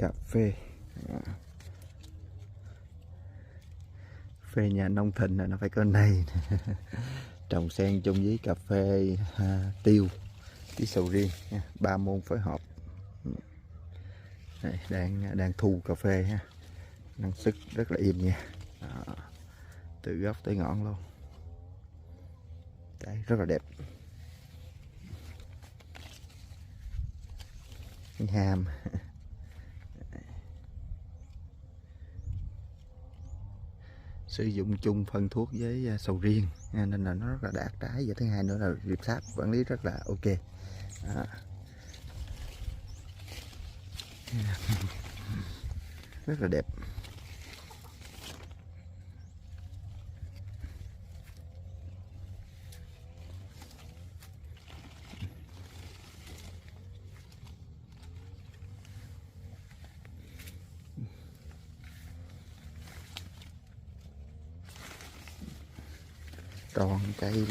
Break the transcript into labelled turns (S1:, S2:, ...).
S1: cà phê. Phê nhà nông Thịnh là nó phải có này. Trồng sen chung với cà phê tiêu với sầu riêng nha. 3 môn phối hợp. Đây, đang thu cà phê ha. Năng suất rất là im nha. Đó, từ gốc tới ngọn luôn. Đấy, rất là đẹp. Hàm. Sử dụng chung phân thuốc với sầu riêng nên là nó rất là đạt trái, và thứ hai nữa là Rệp Sáp quản lý rất là ok. Đó. Rất là đẹp. Tròn cây